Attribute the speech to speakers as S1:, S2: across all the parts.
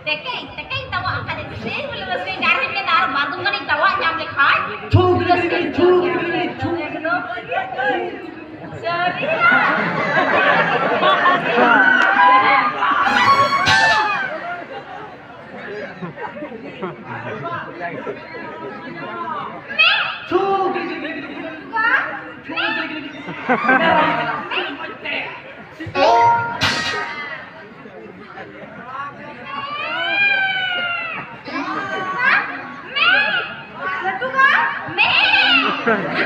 S1: Tekeng tawa akan itu belum selesai dari kita taruh batu kan tawa jam lekai. Sorry.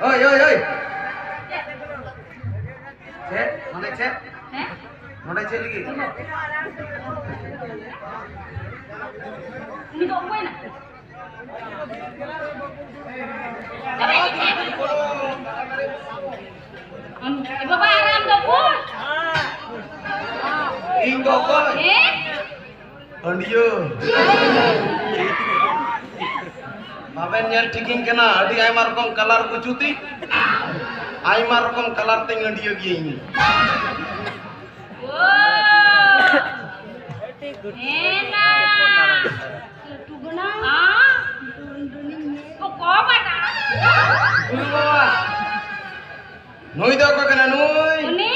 S2: Oi, oi, oi. Cek, mana cek? Mana cek lagi?
S1: Ini kok gue nak? Bapak aram dapur.
S2: Inggo koi. Andiyo. Baben nyel tiking kena, adi aymar rokom color ko cuti. Aymar rokom color ting andiyo gi ini.
S1: Wow. Enak. Itu guna. Ah. Kok bata?
S2: Noi da ko kena noi.
S1: Ini.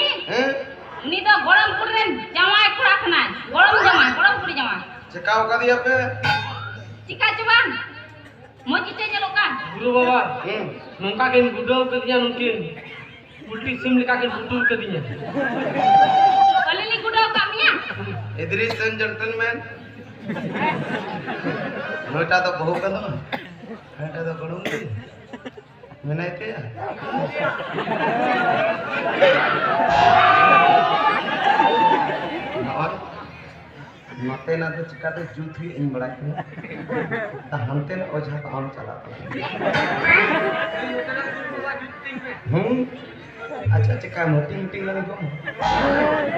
S1: Ini dah goram kuren jamai kurak kena. Goram kuri jamai.
S2: Cekau ka diya pe.
S1: Cika coba. Mau cita jalokan.
S3: Guru bawa, nungka kan budal kadinya mungkin, ulti sim lika kan budul kadinya.
S1: Kali ni kuda kami ya.
S2: Idris and gentleman. Noita to bahu ka to. Noita to kadung ke. Menai ke ya. Mate na to chikate juthi in bada ke. Ta hamte na ojha ta am chala ta. Acha chika moti lagi ko.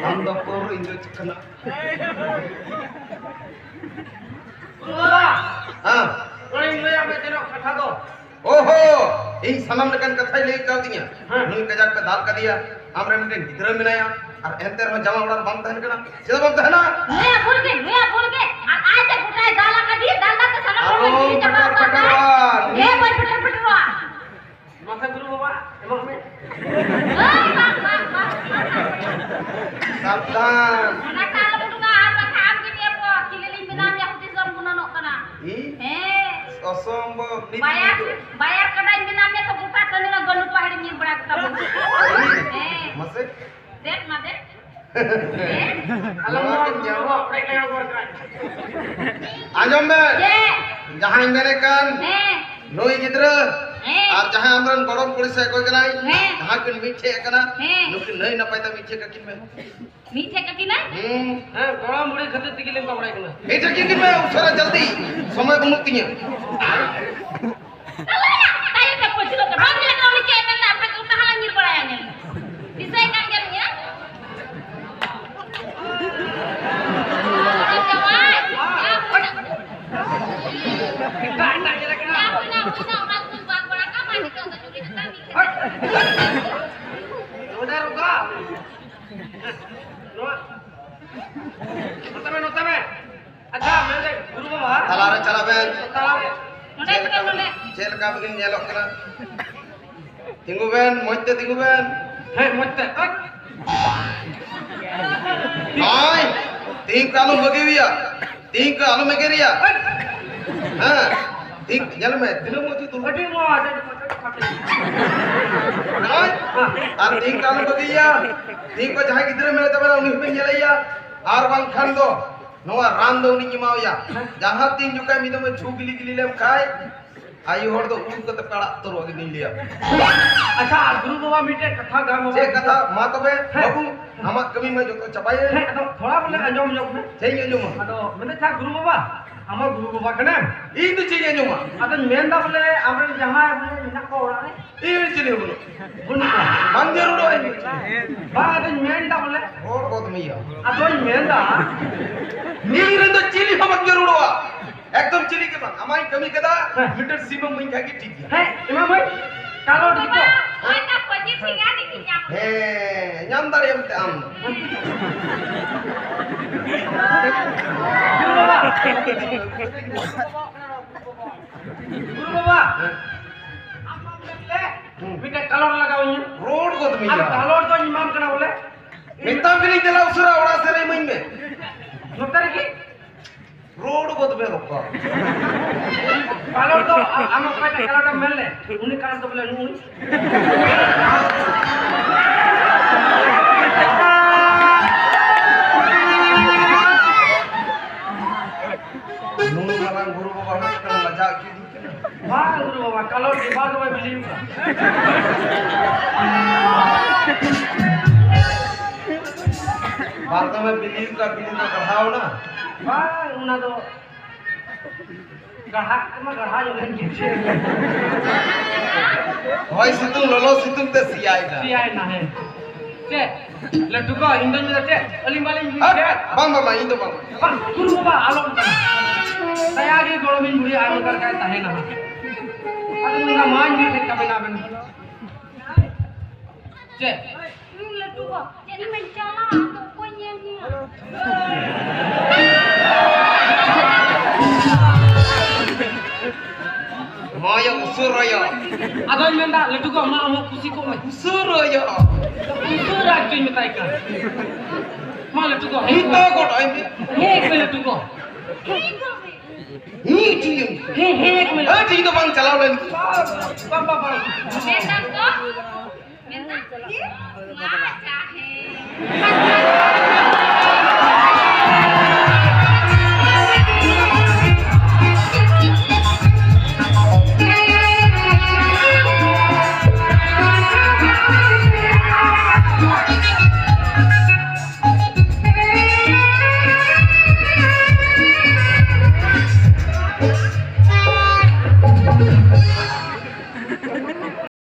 S2: Am do ko injo chikana. हाँ ओहो इन सनम लेकन कथा ले का दिया नुई Kazakh पे दाल का दिया हमरे मिटे गिदरा मिनाया और एंतर में जमा उड़ार बंद तहन कना सीधा बंद तहना
S1: नया बोल के आज तक उठाए दाल का दिया दाल का सनम में जमा करना ये पटरवा
S3: माथा गुरु बाबा एमो हमें
S2: सावधान
S1: ना काल बुडुगा आप खाम के लिए को किलेली बिना या कुछ जम गुना नो कना
S2: असंभव
S1: bayar kadai biना में तो गुटा कने ना गलु पहाड़ी में बड़ा का बोल
S2: मसे
S1: देख ना देख
S3: अलग जाओ अपने लगा कर
S2: आजम बे जहां मेरे कान नोई गिद्र और जहां हमरन गरम पुलिस से कोई कनाई जहां किन मीठे कना नुकिन नहीं ना पाइता मीठे का किन में
S1: मीठे का किन
S3: हां गरम मुड़ी खते तिकिले का बड़ा कना
S2: मीठे किन में उसरा जल्दी समय बुनुतिया
S1: tayo ka po sila ka bang nila kami kay na pa ko tahalan niyo para yan design kan gan niya
S2: चला बेन
S1: Noleh.
S2: जेल का begin nyelok kana tinggu ben moite tinggu ben
S3: हे मत
S2: Ay, ting kalu bagiya ting kalu megeriya हां ting jal में दिनो मोती तू
S3: अटी मो आ
S2: Ay, ar ting kalu bagiya ting ko jahay gidre mere tabela uni pe nyelaya ar bang khan do noa ran do uni nyimawya jaha ting jukai mi do me chu gili gili lem khai आयु हर तो उन कत कड़ा तो रोग नहीं लिया
S3: अच्छा गुरु बाबा मीटे कथा गाम
S2: जे कथा मा तबे बाबू हम कमी में जो तो चपाए
S3: तो थोड़ा बोले अंजम जो में
S2: छै अंजम
S3: अदो मैंने था गुरु बाबा हमर गुरु बाबा कने
S2: ई तो छै अंजम
S3: अदन मेन दा बोले हमरे जहां बोले मिना को ओरा ने
S2: ई चले बोलो
S3: गुरु
S2: हम जरूर है
S3: बाद मेन दा बोले
S2: और बहुत मैया
S3: अदो मेन दा
S2: नील रे तो चिली हम जरूर हुआ एकदम चिली के बाद हमारी कमी कदा मीटर सीमा में खागी ठीक
S3: है इमाम भाई कालो दिखो
S1: ओय का पजी ठिगा दिखिया
S2: है nyam dari am te am.
S3: Guru Baba. Kita kalor lagawnya.
S2: Road ko tu
S3: Ada
S2: mila.
S3: kalor tu imam kena boleh.
S2: Minta kini jala usura ora sere main me.
S3: Nukar ki.
S2: Road ko tu be rokka.
S3: Kalor tu amak pada kalor tu mele. Uni kalor tu boleh uni.
S2: Nung larang guru baba nak kena lajak ki di kena.
S3: Wah Guru Baba kalor di baru saya beli.
S2: बात में believe का बढ़ाओ ना
S3: Wah una tu. Gahak cuma gahak yang gitu.
S2: भाई सितुंग लोलो सितुंग ते सियाई का
S3: Siai nahe. Cek, letu ko Indo ni cek, alim balim ni cek.
S2: bang bang ini bang
S3: Pak Guru Baba alom kan. Saya lagi golomin buri anu kar kai tahe na. Aku nggak main di kami naben. Cek,
S1: Letu ko. Jadi mencela pokoknya ni.
S2: moyo usuroyo
S3: ada yang minta letu ko ma amu kusi ko mai.
S2: usuroyo
S3: Itu rajin minta ikan. Ma letu ko.
S2: itu kok ini
S3: Hek me letu ko.
S2: ini cuyung
S3: Hek me.
S2: cing itu bang calaw dan
S3: Bapa.
S1: Minta ko. Minta. Nah, cahe.